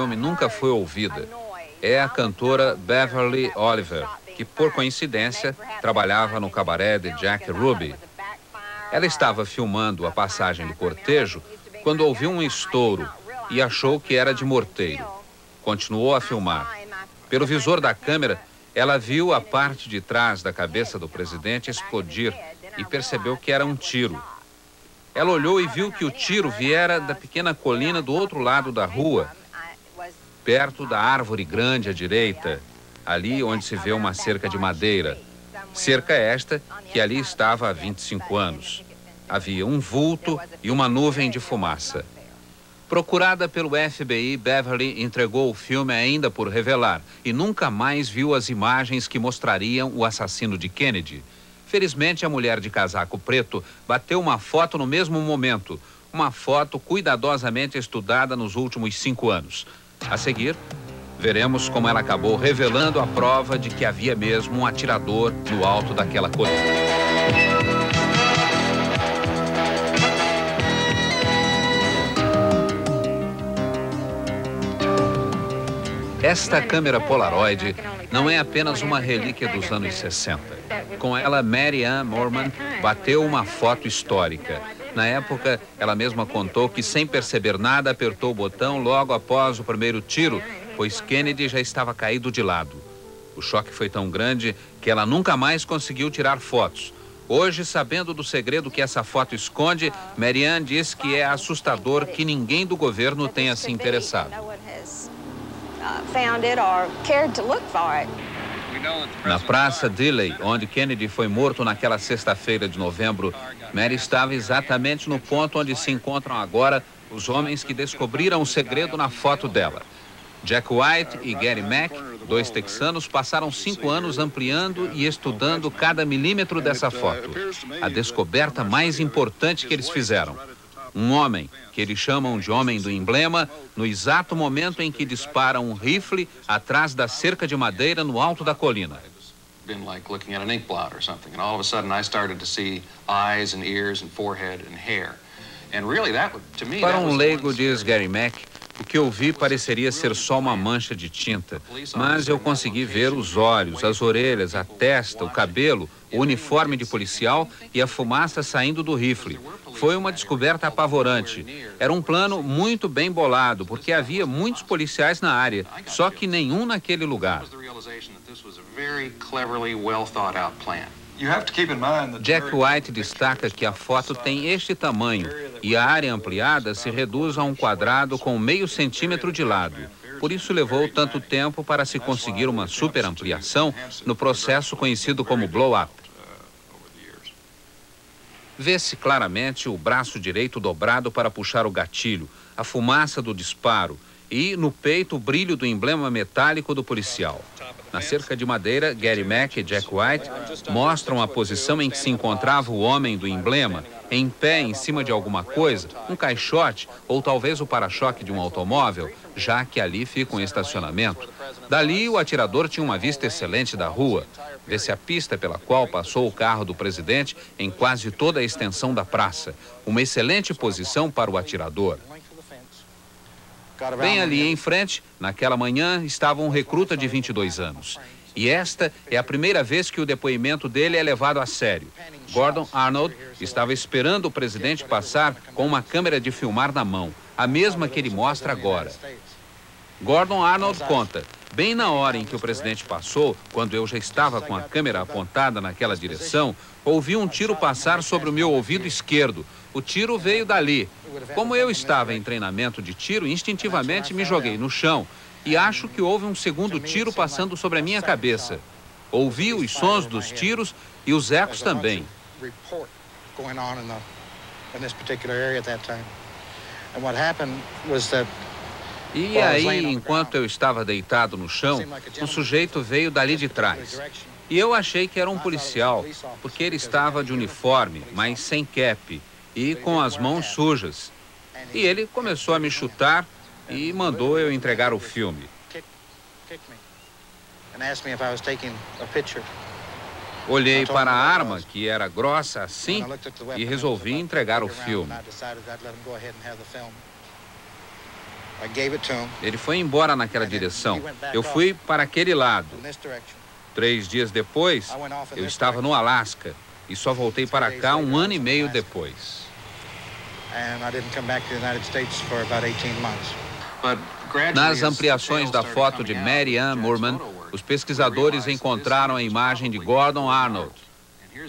filme nunca foi ouvida. É a cantora Beverly Oliver, que, por coincidência, trabalhava no cabaré de Jack Ruby. Ela estava filmando a passagem do cortejo quando ouviu um estouro e achou que era de morteiro. Continuou a filmar. Pelo visor da câmera, ela viu a parte de trás da cabeça do presidente explodir e percebeu que era um tiro. Ela olhou e viu que o tiro viera da pequena colina do outro lado da rua, perto da árvore grande à direita, ali onde se vê uma cerca de madeira. Cerca esta que ali estava há 25 anos. Havia um vulto e uma nuvem de fumaça. Procurada pelo FBI, Beverly entregou o filme ainda por revelar e nunca mais viu as imagens que mostrariam o assassino de Kennedy. Felizmente, a mulher de casaco preto bateu uma foto no mesmo momento, uma foto cuidadosamente estudada nos últimos 5 anos. A seguir, veremos como ela acabou revelando a prova de que havia mesmo um atirador no alto daquela colina. Esta câmera Polaroid não é apenas uma relíquia dos anos 60. Com ela, Mary Ann Moorman bateu uma foto histórica. Na época, ela mesma contou que, sem perceber nada, apertou o botão logo após o primeiro tiro, pois Kennedy já estava caído de lado. O choque foi tão grande que ela nunca mais conseguiu tirar fotos. Hoje, sabendo do segredo que essa foto esconde, Mary Ann diz que é assustador que ninguém do governo tenha se interessado. Na Praça Dealey, onde Kennedy foi morto naquela sexta-feira de novembro, Mary estava exatamente no ponto onde se encontram agora os homens que descobriram o segredo na foto dela. Jack White e Gary Mack, 2 texanos, passaram 5 anos ampliando e estudando cada milímetro dessa foto. A descoberta mais importante que eles fizeram. Um homem, que eles chamam de homem do emblema, no exato momento em que dispara um rifle atrás da cerca de madeira no alto da colina. Para um leigo, diz Gary Mack, o que eu vi pareceria ser só uma mancha de tinta, mas eu consegui ver os olhos, as orelhas, a testa, o cabelo, o uniforme de policial e a fumaça saindo do rifle. Foi uma descoberta apavorante. Era um plano muito bem bolado, porque havia muitos policiais na área, só que nenhum naquele lugar. Jack White destaca que a foto tem este tamanho e a área ampliada se reduz a um quadrado com meio centímetro de lado. Por isso levou tanto tempo para se conseguir uma superampliação no processo conhecido como blow-up. Vê-se claramente o braço direito dobrado para puxar o gatilho, a fumaça do disparo e, no peito, o brilho do emblema metálico do policial. Na cerca de madeira, Gary Mack e Jack White mostram a posição em que se encontrava o homem do emblema, em pé em cima de alguma coisa, um caixote ou talvez o para-choque de um automóvel, já que ali fica um estacionamento. Dali, o atirador tinha uma vista excelente da rua. Vê-se a pista pela qual passou o carro do presidente em quase toda a extensão da praça. Uma excelente posição para o atirador. Bem ali em frente, naquela manhã, estava um recruta de 22 anos. E esta é a primeira vez que o depoimento dele é levado a sério. Gordon Arnold estava esperando o presidente passar com uma câmera de filmar na mão, a mesma que ele mostra agora. Gordon Arnold conta: bem na hora em que o presidente passou, quando eu já estava com a câmera apontada naquela direção, ouvi um tiro passar sobre o meu ouvido esquerdo. O tiro veio dali. Como eu estava em treinamento de tiro, instintivamente me joguei no chão e acho que houve um segundo tiro passando sobre a minha cabeça. Ouvi os sons dos tiros e os ecos também. E aí, enquanto eu estava deitado no chão, um sujeito veio dali de trás. E eu achei que era um policial, porque ele estava de uniforme, mas sem cap e com as mãos sujas. E ele começou a me chutar e mandou eu entregar o filme. Olhei para a arma, que era grossa assim, e resolvi entregar o filme. Ele foi embora naquela direção. Eu fui para aquele lado. 3 dias depois, eu estava no Alasca e só voltei para cá 1 ano e meio depois. Nas ampliações da foto de Mary Ann Moorman, os pesquisadores encontraram a imagem de Gordon Arnold.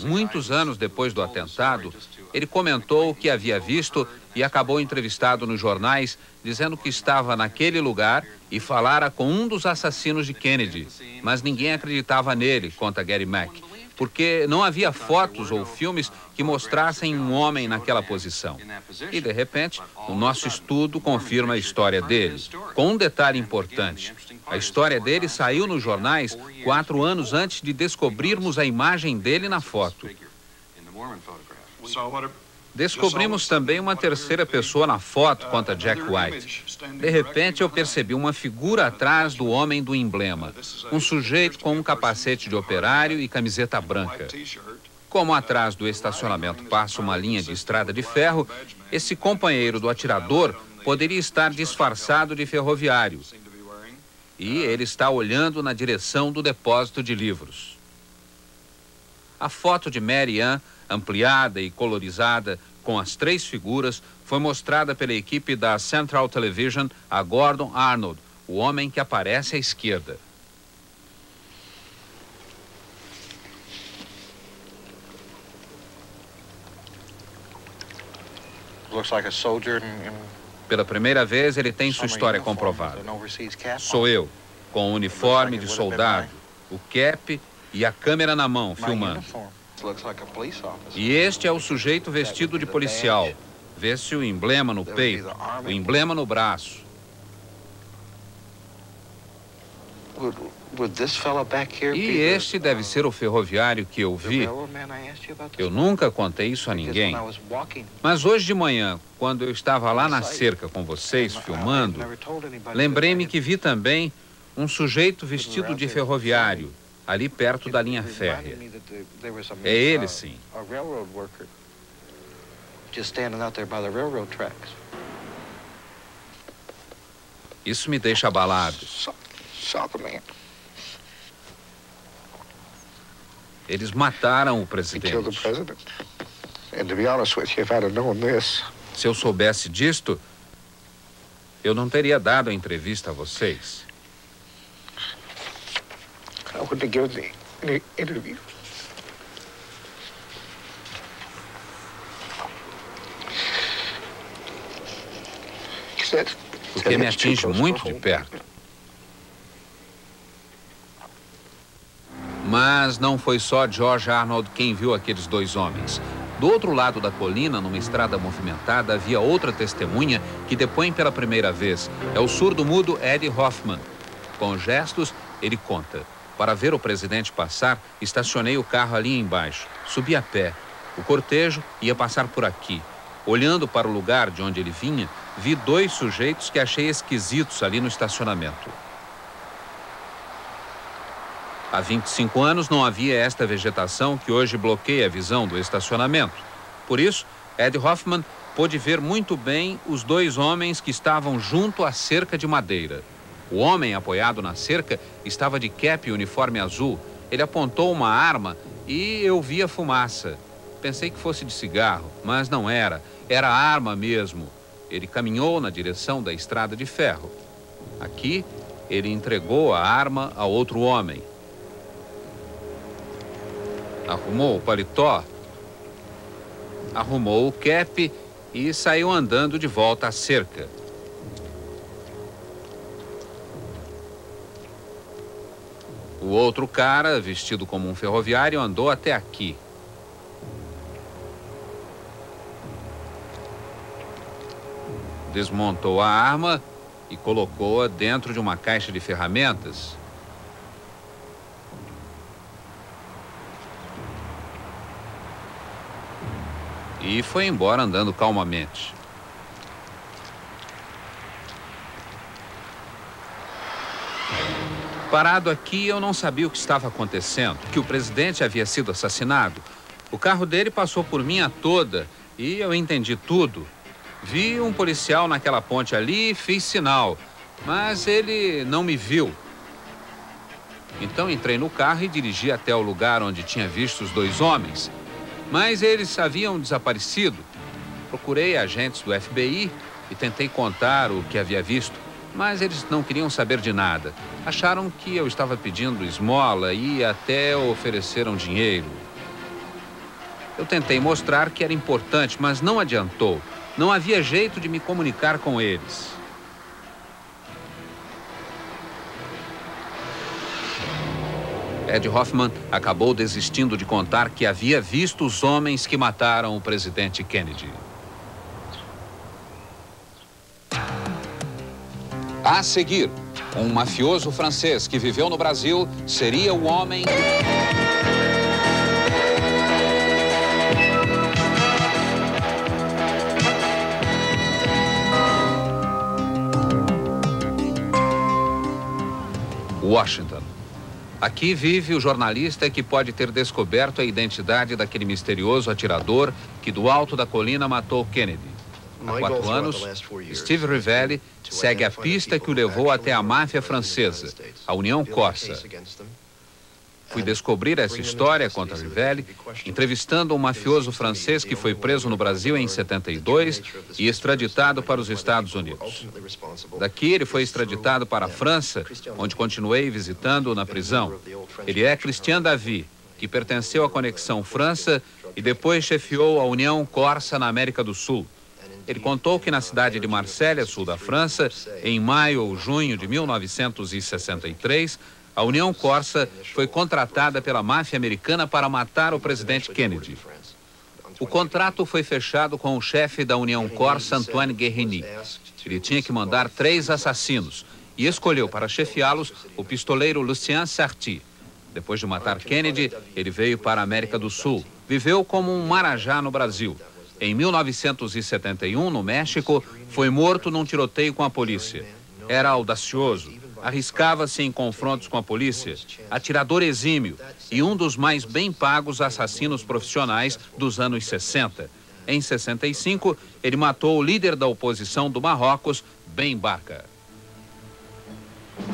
Muitos anos depois do atentado, ele comentou o que havia visto e acabou entrevistado nos jornais, dizendo que estava naquele lugar e falara com um dos assassinos de Kennedy. Mas ninguém acreditava nele, conta Gary Mack, porque não havia fotos ou filmes que mostrassem um homem naquela posição. E, de repente, o nosso estudo confirma a história dele, com um detalhe importante. A história dele saiu nos jornais 4 anos antes de descobrirmos a imagem dele na foto. Descobrimos também uma terceira pessoa na foto, conta Jack White. De repente, eu percebi uma figura atrás do homem do emblema. Um sujeito com um capacete de operário e camiseta branca. Como atrás do estacionamento passa uma linha de estrada de ferro, esse companheiro do atirador poderia estar disfarçado de ferroviário. E ele está olhando na direção do depósito de livros. A foto de Mary Ann, ampliada e colorizada, com as 3 figuras, foi mostrada pela equipe da Central Television a Gordon Arnold, o homem que aparece à esquerda. Pela primeira vez, ele tem sua história comprovada. Sou eu, com o uniforme de soldado, o cap e a câmera na mão, filmando. E este é o sujeito vestido de policial. Vê-se o emblema no peito, o emblema no braço. E este deve ser o ferroviário que eu vi. Eu nunca contei isso a ninguém. Mas hoje de manhã, quando eu estava lá na cerca com vocês, filmando, lembrei-me que vi também um sujeito vestido de ferroviário, ali perto da linha férrea. É ele, sim. Isso me deixa abalado. Eles mataram o presidente. Se eu soubesse disto, eu não teria dado a entrevista a vocês. I wouldn't have given the interview. Porque me atinge muito de perto. Mas não foi só George Arnold quem viu aqueles 2 homens. Do outro lado da colina, numa estrada movimentada, havia outra testemunha que depõe pela primeira vez. É o surdo-mudo Eddie Hoffman. Com gestos, ele conta. Para ver o presidente passar, estacionei o carro ali embaixo. Subi a pé. O cortejo ia passar por aqui. Olhando para o lugar de onde ele vinha, vi 2 sujeitos que achei esquisitos ali no estacionamento. Há 25 anos não havia esta vegetação que hoje bloqueia a visão do estacionamento. Por isso, Ed Hoffman pôde ver muito bem os 2 homens que estavam junto à cerca de madeira. O homem apoiado na cerca estava de cap e uniforme azul. Ele apontou uma arma e eu vi a fumaça. Pensei que fosse de cigarro, mas não era. Era arma mesmo. Ele caminhou na direção da estrada de ferro. Aqui, ele entregou a arma a outro homem. Arrumou o paletó, arrumou o cap e saiu andando de volta à cerca. O outro cara, vestido como um ferroviário, andou até aqui. Desmontou a arma e colocou-a dentro de uma caixa de ferramentas. E foi embora andando calmamente. Parado aqui, eu não sabia o que estava acontecendo, que o presidente havia sido assassinado. O carro dele passou por mim a toda e eu entendi tudo. Vi um policial naquela ponte ali e fiz sinal, mas ele não me viu. Então entrei no carro e dirigi até o lugar onde tinha visto os dois homens. Mas eles haviam desaparecido. Procurei agentes do FBI e tentei contar o que havia visto, mas eles não queriam saber de nada. Acharam que eu estava pedindo esmola e até ofereceram dinheiro. Eu tentei mostrar que era importante, mas não adiantou. Não havia jeito de me comunicar com eles. Ed Hoffman acabou desistindo de contar que havia visto os homens que mataram o presidente Kennedy. A seguir, um mafioso francês que viveu no Brasil seria o homem... Washington. Aqui vive o jornalista que pode ter descoberto a identidade daquele misterioso atirador que do alto da colina matou Kennedy. Há 4 anos, Steve Rivelli segue a pista que o levou até a máfia francesa, a União Corsa. Fui descobrir essa história contra Rivelli, entrevistando um mafioso francês que foi preso no Brasil em 72 e extraditado para os Estados Unidos. Daqui ele foi extraditado para a França, onde continuei visitando-o na prisão. Ele é Christian Davy, que pertenceu à Conexão França e depois chefiou a União Corsa na América do Sul. Ele contou que na cidade de Marselha, sul da França, em maio ou junho de 1963, a União Corsa foi contratada pela máfia americana para matar o presidente Kennedy. O contrato foi fechado com o chefe da União Corsa, Antoine Guérini. Ele tinha que mandar 3 assassinos e escolheu para chefiá-los o pistoleiro Lucien Sarti. Depois de matar Kennedy, ele veio para a América do Sul. Viveu como um marajá no Brasil. Em 1971, no México, foi morto num tiroteio com a polícia. Era audacioso. Arriscava-se em confrontos com a polícia, atirador exímio e um dos mais bem pagos assassinos profissionais dos anos 60. Em 65, ele matou o líder da oposição do Marrocos, Ben Barka.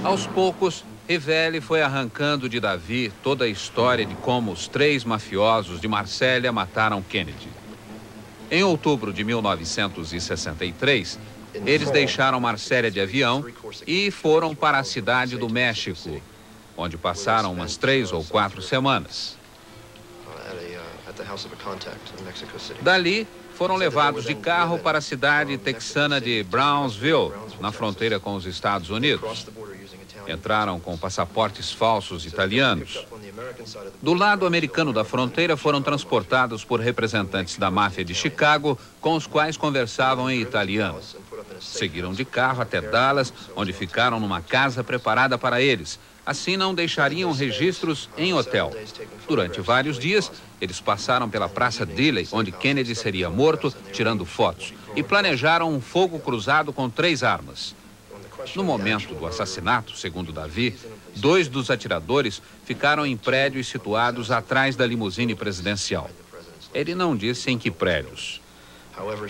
Aos poucos, Rivelli foi arrancando de Davy toda a história de como os 3 mafiosos de Marselha mataram Kennedy. Em outubro de 1963, eles deixaram Marselha de avião e foram para a cidade do México, onde passaram umas 3 ou 4 semanas. Dali, foram levados de carro para a cidade texana de Brownsville, na fronteira com os Estados Unidos. Entraram com passaportes falsos italianos. Do lado americano da fronteira, foram transportados por representantes da máfia de Chicago, com os quais conversavam em italiano. Seguiram de carro até Dallas, onde ficaram numa casa preparada para eles. Assim não deixariam registros em hotel. Durante vários dias, eles passaram pela Praça Dilley, onde Kennedy seria morto, tirando fotos, e planejaram um fogo cruzado com 3 armas. No momento do assassinato, segundo Davy, 2 dos atiradores ficaram em prédios situados atrás da limusine presidencial. Ele não disse em que prédios.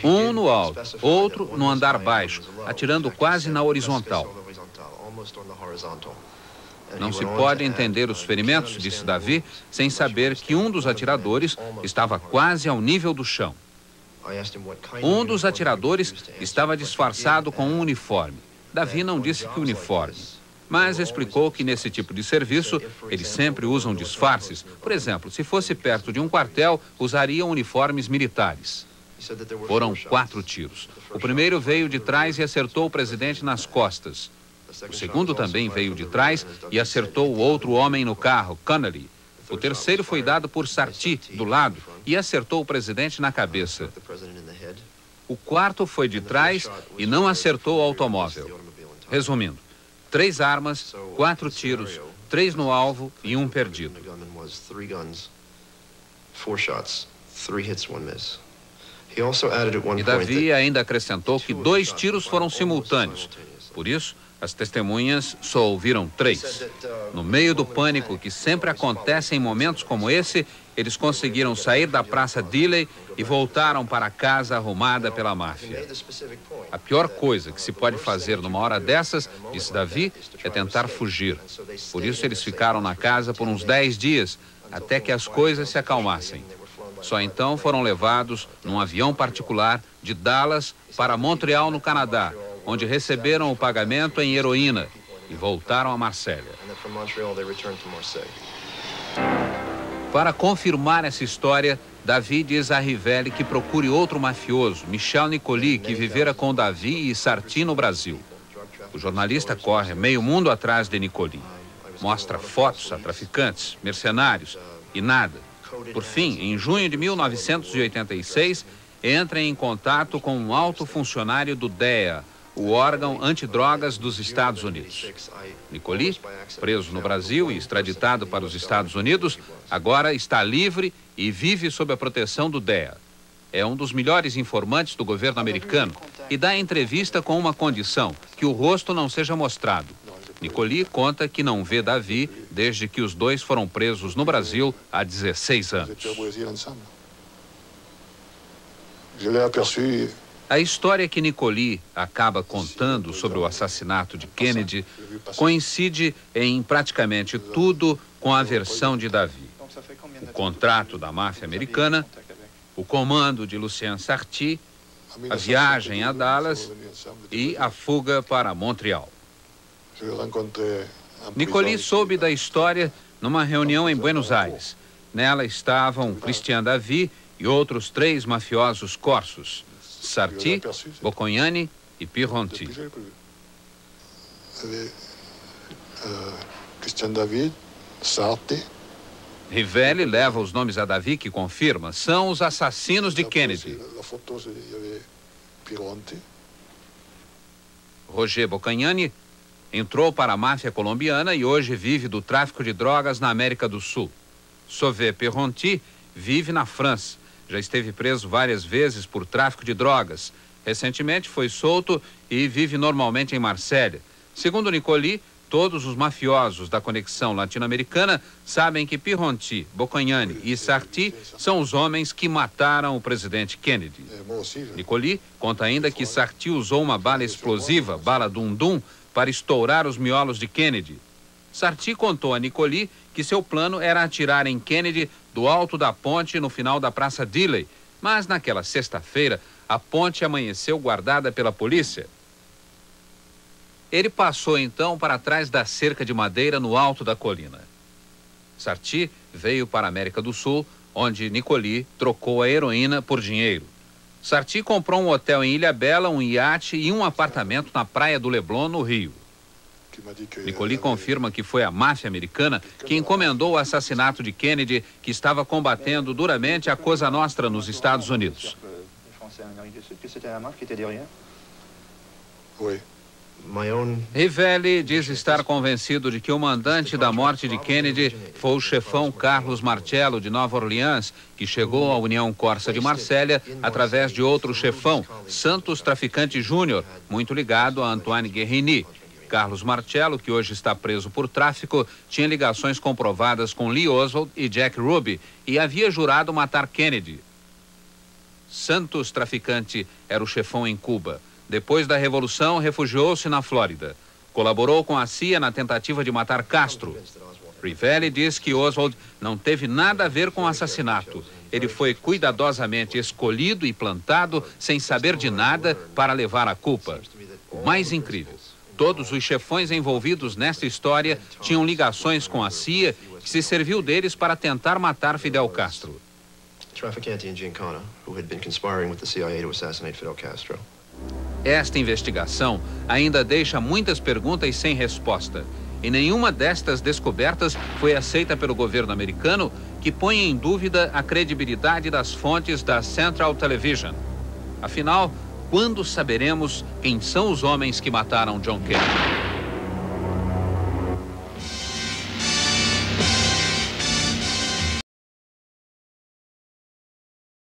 Um no alto, outro no andar baixo, atirando quase na horizontal. Não se pode entender os ferimentos, disse Davy, sem saber que um dos atiradores estava quase ao nível do chão. Um dos atiradores estava disfarçado com um uniforme. Davy não disse que uniforme, mas explicou que nesse tipo de serviço eles sempre usam disfarces. Por exemplo, se fosse perto de um quartel, usariam uniformes militares. Foram 4 tiros. O primeiro veio de trás e acertou o presidente nas costas. O segundo também veio de trás e acertou o outro homem no carro, Connolly. O terceiro foi dado por Sarti, do lado, e acertou o presidente na cabeça. O quarto foi de trás e não acertou o automóvel. Resumindo, 3 armas, 4 tiros, 3 no alvo e 1 perdido. E Davy ainda acrescentou que 2 tiros foram simultâneos. Por isso, As testemunhas só ouviram 3. No meio do pânico que sempre acontece em momentos como esse, eles conseguiram sair da Praça Dealey e voltaram para a casa arrumada pela máfia. A pior coisa que se pode fazer numa hora dessas, disse Davi, é tentar fugir. Por isso eles ficaram na casa por uns 10 dias, até que as coisas se acalmassem. Só então foram levados num avião particular de Dallas para Montreal, no Canadá, onde receberam o pagamento em heroína e voltaram a Marsella. Para confirmar essa história, Davi diz a Rivelli que procure outro mafioso, Michel Nicoli, que vivera com Davi e Sarti no Brasil. O jornalista corre meio mundo atrás de Nicoli. Mostra fotos a traficantes, mercenários e nada. Por fim, em junho de 1986, entra em contato com um alto funcionário do DEA, o órgão antidrogas dos Estados Unidos. Nicoli, preso no Brasil e extraditado para os Estados Unidos, agora está livre e vive sob a proteção do DEA. É um dos melhores informantes do governo americano e dá entrevista com uma condição, que o rosto não seja mostrado. Nicoli conta que não vê Davi desde que os dois foram presos no Brasil há 16 anos. A história que Nicoli acaba contando sobre o assassinato de Kennedy coincide em praticamente tudo com a versão de Davi. O contrato da máfia americana, o comando de Lucien Sarti, a viagem a Dallas e a fuga para Montreal. Nicoli soube da história numa reunião em Buenos Aires. Nela estavam Christian Davi e outros 3 mafiosos corsos: Sarti, Boccognani e Pierronti. Christian David, Sarti. Rivelli leva os nomes a Davi, que confirma, são os assassinos de Kennedy. Roger Boccognani entrou para a máfia colombiana e hoje vive do tráfico de drogas na América do Sul. Sauvé Pierronti vive na França. Já esteve preso várias vezes por tráfico de drogas. Recentemente foi solto e vive normalmente em Marsella. Segundo Nicoli, todos os mafiosos da conexão latino-americana sabem que Pierronti, Boccognani e Sarti são os homens que mataram o presidente Kennedy. Nicoli conta ainda que Sarti usou uma bala explosiva, bala dum-dum, para estourar os miolos de Kennedy. Sarti contou a Nicoli que seu plano era atirar em Kennedy do alto da ponte no final da Praça Dealey, mas naquela sexta-feira a ponte amanheceu guardada pela polícia. Ele passou então para trás da cerca de madeira no alto da colina. Sarti veio para a América do Sul, onde Nicoli trocou a heroína por dinheiro. Sarti comprou um hotel em Ilhabela, um iate e um apartamento na praia do Leblon, no Rio. Nicoli confirma que foi a máfia americana que encomendou o assassinato de Kennedy, que estava combatendo duramente a Cosa Nostra nos Estados Unidos. Rivelli diz estar convencido de que o mandante da morte de Kennedy foi o chefão Carlos Marcello, de Nova Orleans, que chegou à União Corsa de Marsella através de outro chefão, Santos Traficante Júnior, muito ligado a Antoine Guerrini. Carlos Marcello, que hoje está preso por tráfico, tinha ligações comprovadas com Lee Oswald e Jack Ruby e havia jurado matar Kennedy. Santos Traficante era o chefão em Cuba. Depois da Revolução, refugiou-se na Flórida. Colaborou com a CIA na tentativa de matar Castro. Rivelli diz que Oswald não teve nada a ver com o assassinato. Ele foi cuidadosamente escolhido e plantado sem saber de nada para levar a culpa. O mais incrível, todos os chefões envolvidos nesta história tinham ligações com a CIA, que se serviu deles para tentar matar Fidel Castro. Traficante e Giancana, who had been conspiring with the CIA to assassinate Fidel Castro. Esta investigação ainda deixa muitas perguntas sem resposta. E nenhuma destas descobertas foi aceita pelo governo americano, que põe em dúvida a credibilidade das fontes da Central Television. Afinal, quando saberemos quem são os homens que mataram John Kennedy?